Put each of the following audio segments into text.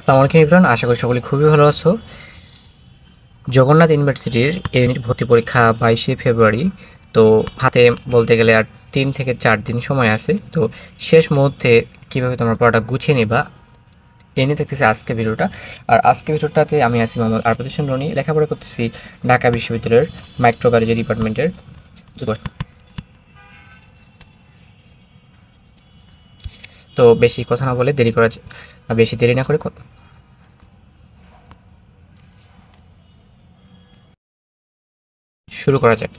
আসসালামু আলাইকুম ইমরান, আশা করি সকলে খুবই ভালো আছো। জগন্নাথ ইউনিভার্সিটির ইউনিট ভর্তি পরীক্ষা 22শে ফেব্রুয়ারি। তো হাতে বলতে গেলে আর 3 থেকে 4 দিন সময় আছে। তো শেষ মুহূর্তে কীভাবে তোমার পড়াটা গুছিয়ে নিবা এ নিয়ে দেখতেছি আজকে ভিডিওটা। আর আজকে ভিডিওটাতে আমি আছি মোহাম্মদ আরফত হোসেন রনি, লেখাপড়া করতেছি ঢাকা বিশ্ববিদ্যালয়ের মাইক্রোবায়োলজি ডিপার্টমেন্টের। তো বেশি কথা না বলে বেশি দেরি না করে শুরু করা যাক।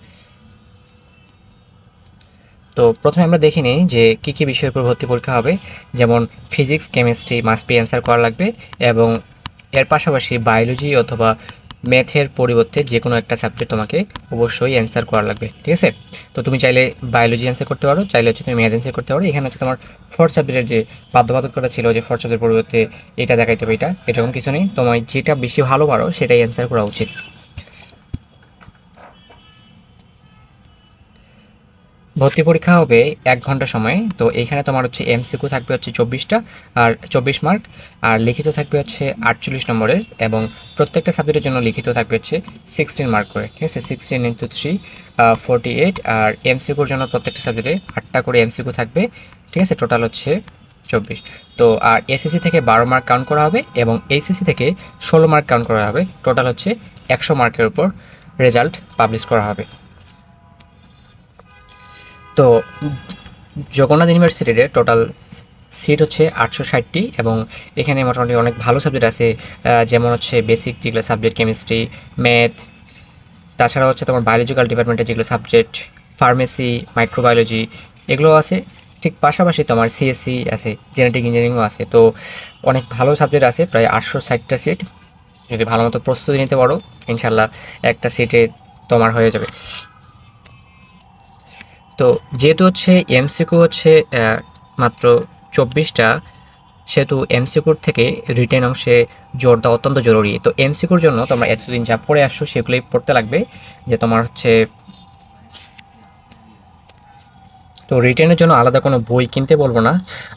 তো প্রথমে আমরা দেখে নিই যে কী বিষয়ের উপর ভর্তি পরীক্ষা হবে। যেমন physics, chemistry must be answer করা লাগবে, এবং এর পাশাপাশি বায়োলজি অথবা ম্যাথের পরিবর্তে যে কোনো একটা সাবজেক্ট তোমাকে অবশ্যই অ্যান্সার করা লাগবে, ঠিক আছে? তো তুমি চাইলে বায়োলজি অ্যান্সার করতে পারো, চাইলে হচ্ছে তুমি ম্যাথ অ্যান্সার করতে পারো। এখানে হচ্ছে তোমার ফোর্থ সাবজেক্টের যে বাধ্যবাধকতা ছিল যে ফোর্থ সাবজেক্টের পরিবর্তে এটা দেখাইতে হবে, এরকম কিছু নেই। তোমায় যেটা বেশি ভালো পারো সেটাই অ্যান্সার করা উচিত। ভর্তি পরীক্ষা হবে 1 ঘন্টা সময়ে। তো এইখানে তোমার হচ্ছে এমসিকিউ থাকবে হচ্ছে 24টা, আর 24 মার্ক, আর লিখিত থাকবে হচ্ছে 48 নম্বরের, এবং প্রত্যেকটা সাবজেক্টের জন্য লিখিত থাকবে হচ্ছে 16 মার্ক করে, ঠিক আছে? 16 × 3 48। আর এমসিকিউর জন্য প্রত্যেকটা সাবজেক্টে 8টা করে এমসিকিউ থাকবে, ঠিক আছে? টোটাল হচ্ছে 24। তো আর এসএসসি থেকে 12 মার্ক কাউন্ট করা হবে, এবং এইচএসসি থেকে 16 মার্ক কাউন্ট করা হবে। টোটাল হচ্ছে 100 মার্কের উপর রেজাল্ট পাবলিশ করা হবে। তো জগন্নাথ ইউনিভার্সিটিতে টোটাল সিট হচ্ছে 860টি, এবং এখানে মোটামুটি অনেক ভালো সাবজেক্ট আছে। যেমন হচ্ছে বেসিক যেগুলো সাবজেক্ট, কেমিস্ট্রি, ম্যাথ, তাছাড়া হচ্ছে তোমার বায়োলজিক্যাল ডিপার্টমেন্টের যেগুলো সাবজেক্ট, ফার্মেসি, মাইক্রোবায়োলজি, এগুলো আছে। ঠিক পাশাপাশি তোমার সিএসসি আছে, জেনেটিক ইঞ্জিনিয়ারিংও আছে। তো অনেক ভালো সাবজেক্ট আছে, প্রায় 860টা সিট। যদি ভালো মতো প্রস্তুতি নিতে পারো, ইনশাল্লাহ একটা সিটে তোমার হয়ে যাবে। তো যেহেতু হচ্ছে এমসিকিউ হচ্ছে মাত্র 24টা, সেহেতু এমসিকিউর থেকে রিটেন অংশে জোর দেওয়া অত্যন্ত জরুরি। তো এমসিকিউর জন্য তোমরা এতদিন যা পড়ে আসছো সেগুলোই পড়তে লাগবে। যে তোমার হচ্ছে তো রিটেনের জন্য আলাদা কোনো বই কিনতে বলবো না।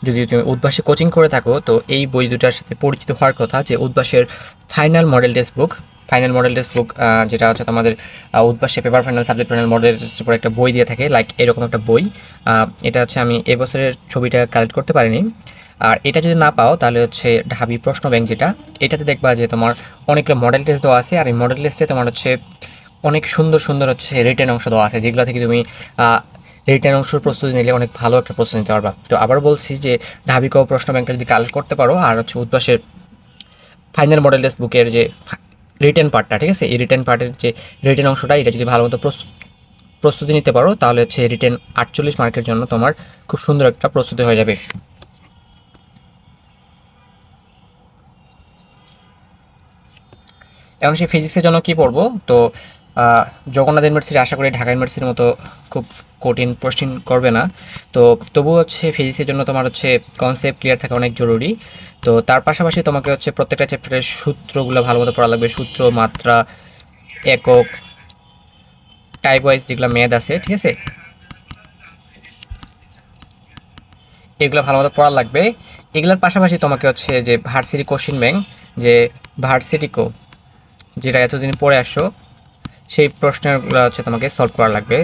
যদি তুমি উদ্ভাসে কোচিং করে থাকো, তো এই বই দুটার সাথে পরিচিত হওয়ার কথা। যে উদ্ভাসের ফাইনাল মডেল টেক্সট বুক, যেটা হচ্ছে তোমাদের উদ্ভাসে paper final, subject final, model টেস্টের উপর একটা বই দিয়ে থাকে, লাইক এরকম একটা বই। এটা হচ্ছে আমি এবছরের ছবিটা কালেক্ট করতে পারিনি। আর এটা যদি না পাও, তাহলে হচ্ছে ঢাবি প্রশ্ন ব্যাংক, যেটা এটাতে দেখবা যে তোমার অনেকগুলো মডেল টেস্ট দেওয়া আছে। আর এই মডেল টেস্টে তোমার হচ্ছে অনেক সুন্দর সুন্দর হচ্ছে রিটেন অংশ দেওয়া আছে, যেগুলো থেকে তুমি রিটেন অংশের প্রস্তুতি নিলে অনেক ভালো একটা প্রস্তুতি নিতে পারবা। তো আবার বলছি যে ঢাবি ক প্রশ্ন ব্যাংকটা যদি কালেক্ট করতে পারো, আর হচ্ছে উদ্ভাসের ফাইনাল মডেল টেক্সট বুকের যে রিটেন পার্টটা, ঠিক আছে, এই রিটেন পার্টের যে রিটেন অংশটা, এটা যদি ভালো মতো প্রস্তুতি নিতে পারো, তাহলে হচ্ছে রিটেন 48 মার্কের জন্য তোমার খুব সুন্দর একটা প্রস্তুতি হয়ে যাবে। এখন সেই ফিজিক্সের জন্য কি পড়বো? তো জগন্নাথ ইউনিভার্সিটি আশা করি ঢাকা ইউনিভার্সিটির মতো খুব কঠিন কোশ্চেন করবে না। তো তবুও হচ্ছে ফিজিক্সের জন্য তোমার হচ্ছে কনসেপ্ট ক্লিয়ার থাকা অনেক জরুরি। তো তার পাশাপাশি তোমাকে হচ্ছে প্রত্যেকটা চ্যাপ্টারের সূত্রগুলো ভালো মতো পড়া লাগবে। সূত্র, মাত্রা, একক, টাইপ ওয়াইজ যেগুলো ম্যাথ আছে, ঠিক আছে, এগুলো ভালো মতো পড়া লাগবে। এগুলোর পাশাপাশি তোমাকে হচ্ছে যে ভার্সিটি কোশ্চেন ব্যাংক, যে ভার্সিটিকো, যেটা এতদিন পড়ে আসছো, সেই প্রশ্নগুলো হচ্ছে তোমাকে সলভ করা লাগবে।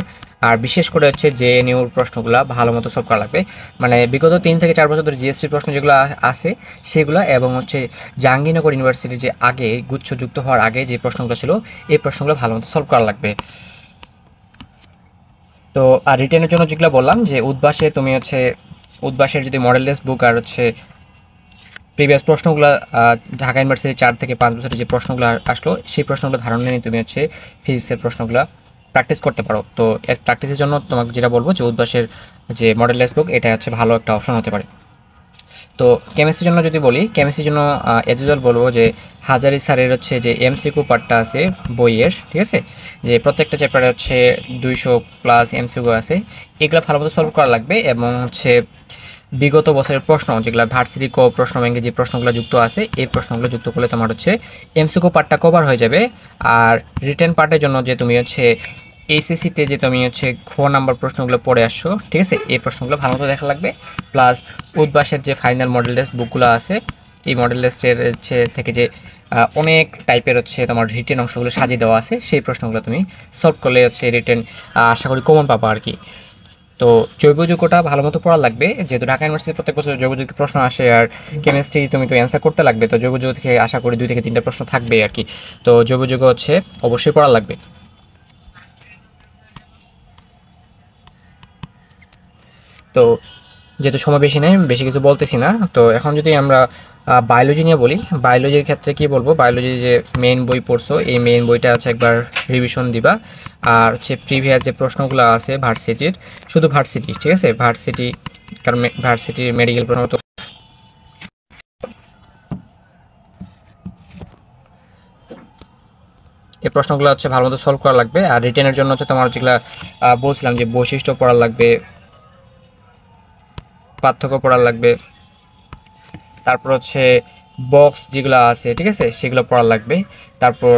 আর বিশেষ করে হচ্ছে জেএনইউর প্রশ্নগুলো ভালো মতো সলভ করা লাগবে। মানে বিগত 3 থেকে 4 বছর ধরে জিএসটি প্রশ্ন যেগুলো আছে সেগুলো, এবং হচ্ছে জাহাঙ্গীরনগর ইউনিভার্সিটি যে আগে গুচ্ছ যুক্ত হওয়ার আগে যে প্রশ্নগুলো ছিল, এই প্রশ্নগুলো ভালো মতো সলভ করা লাগবে। তো আর রিটেনের জন্য যেগুলো বললাম, যে তুমি হচ্ছে উদ্ভাসের যদি মডেল টেস্ট বুক আর হচ্ছে প্রিভিয়াস প্রশ্নগুলো, ঢাকা ইউনিভার্সিটি 4 থেকে 5 বছরের যে প্রশ্নগুলো আসলো, সেই প্রশ্নগুলো ধারণা নিয়ে তুমি হচ্ছে ফিজিক্সের প্রশ্নগুলো প্র্যাকটিস করতে পারো। তো এর প্র্যাকটিসের জন্য তোমাকে যেটা বলবো, যে উদ্ভাসের যে মডেল টেক্সট বুক, এটা হচ্ছে ভালো একটা অপশন হতে পারে। তো কেমিস্ট্রির জন্য যদি বলি, কেমিস্ট্রির জন্য এজ ইউজুয়াল বলবো যে হাজারি স্যারের হচ্ছে যে এমসিকিউ পার্টটা আছে বইয়ের, ঠিক আছে, যে প্রত্যেকটা চ্যাপ্টারে হচ্ছে 200+ এমসিকিউ আছে, এগুলো ভালো মতো সলভ করা লাগবে। এবং হচ্ছে বিগত বছরের প্রশ্ন যেগুলো ভার্সিটি ক প্রশ্ন ব্যাংকে যে প্রশ্নগুলো যুক্ত আছে, এই প্রশ্নগুলো যুক্ত করলে তোমার হচ্ছে এমসিকিউ পার্টটা কভার হয়ে যাবে। আর রিটেন পার্টের জন্য যে তুমি হচ্ছে এইচএসসিতে যে তুমি হচ্ছে নাম্বার প্রশ্নগুলো পড়ে আসছো, ঠিক আছে, এই প্রশ্নগুলো ভালো মতো দেখা লাগবে। প্লাস উদ্ভাসের যে ফাইনাল মডেল টেস্ট বুকগুলো আছে, এই মডেল টেস্টের থেকে যে অনেক টাইপের তোমার রিটেন অংশগুলো সাজিয়ে দেওয়া আছে, সেই প্রশ্নগুলো তুমি সলভ করলে রিটেন আশা করি কমন পাবা আর কি। তো জৈব যৌগটা ভালো মতো পড়া লাগবে, যেহেতু ঢাকা ইউনিভার্সিটি প্রত্যেক বছর জৈব যৌগের প্রশ্ন আসে, আর কেমিস্ট্রি তুমি তো অ্যান্সার করতে লাগবে, তো জৈব যৌগ থেকে আশা করি 2 থেকে 3টা প্রশ্ন থাকবে আর কি। তো জৈব যৌগ অবশ্যই পড়া লাগবে। তো যেহেতু সময় বেশি নেই, বেশি কিছু বলতেছি না। তো এখন যদি আমরা বায়োলজি নিয়ে বলি, বায়োলজির ক্ষেত্রে কি বলবো, বায়োলজি যে মেইন বই পড়ছো, এই মেইন বইটা একবার রিভিশন দিবা। আর প্রিভিয়াস যে প্রশ্নগুলো আছে ভার্সিটির, শুধু ভার্সিটি, ঠিক আছে, ভার্সিটি, কারণ ভার্সিটির মেডিকেল প্রশ্ন তো এই প্রশ্নগুলো ভালো মতো সলভ করা লাগবে। আর রিটেনের জন্য তোমার যেগুলো বলছিলাম যে বৈশিষ্ট্য পড়া লাগবে, পার্থক্য পড়া লাগবে, তারপর বক্স যেগুলো আছে, ঠিক আছে, সেগুলো পড়া লাগবে। তারপর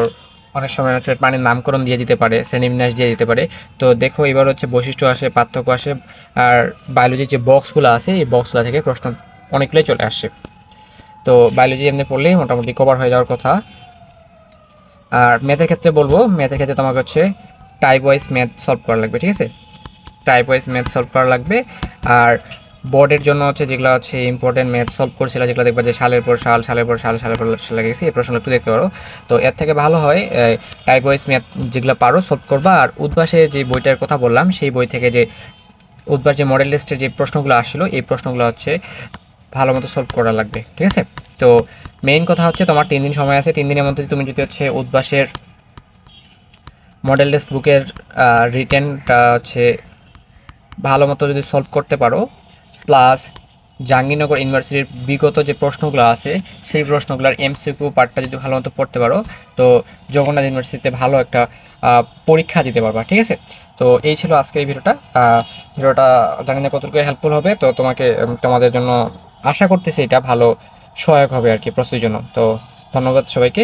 অনেক সময় পানির নামকরণ দিয়ে দিতে পারে, শ্রেণীবিন্যাস দিয়ে দিতে পারে। তো দেখো এবার বৈশিষ্ট্য আসে, পার্থক্য আসে, আর বায়োলজির যে বক্সগুলো আছে এই বক্সগুলো থেকে প্রশ্ন অনেকগুলোই চলে আসে। তো বায়োলজি এমনি পড়লেই মোটামুটি কভার হয়ে যাওয়ার কথা। আর ম্যাথের ক্ষেত্রে বলবো, ম্যাথের ক্ষেত্রে তোমাকে টাইপ ওয়াইজ ম্যাথ সলভ করা লাগবে, ঠিক আছে, টাইপ ওয়াইজ ম্যাথ সলভ করা লাগবে। আর বোর্ডের জন্য যেগুলো ইম্পর্টেন্ট ম্যাথ সলভ করছিল, যেগুলো দেখবা যে সালের পর সাল, সালের পর সাল, সালের পর সাল গেছে, এই প্রশ্নটা একটু দেখতে পারো। তো এর থেকে ভালো হয় টাইপ ওয়াইজ ম্যাথ যেগুলো পারো সলভ করবা। আর উদ্ভাসে যে বইটার কথা বললাম, সেই বই থেকে যে উদ্ভাস যে মডেল লিস্টের যে প্রশ্নগুলো আসছিল, এই প্রশ্নগুলো ভালো মতো সলভ করা লাগবে, ঠিক আছে। তো মেইন কথা তোমার 3 দিন সময় আছে, 3 দিনের মধ্যে তুমি যদি উদ্ভাসের মডেল টেস্ট বুকের রিটেনটা ভালো মতো যদি সলভ করতে পারো, প্লাস জাহাঙ্গীরনগর ইউনিভার্সিটির বিগত যে প্রশ্নগুলো আছে সেই প্রশ্নগুলোর এমসিকিউ পার্টটা যদি ভালো মতো পড়তে পারো, তো জগন্নাথ ইউনিভার্সিটিতে ভালো একটা পরীক্ষা দিতে পারবা, ঠিক আছে। তো এই ছিল আজকের এই ভিডিওটা। জানি না কতটুকু হেল্পফুল হবে, তো তোমাদের জন্য আশা করতেছি এটা ভালো সহায়ক হবে আর কি প্রস্তুতির জন্য। তো ধন্যবাদ সবাইকে।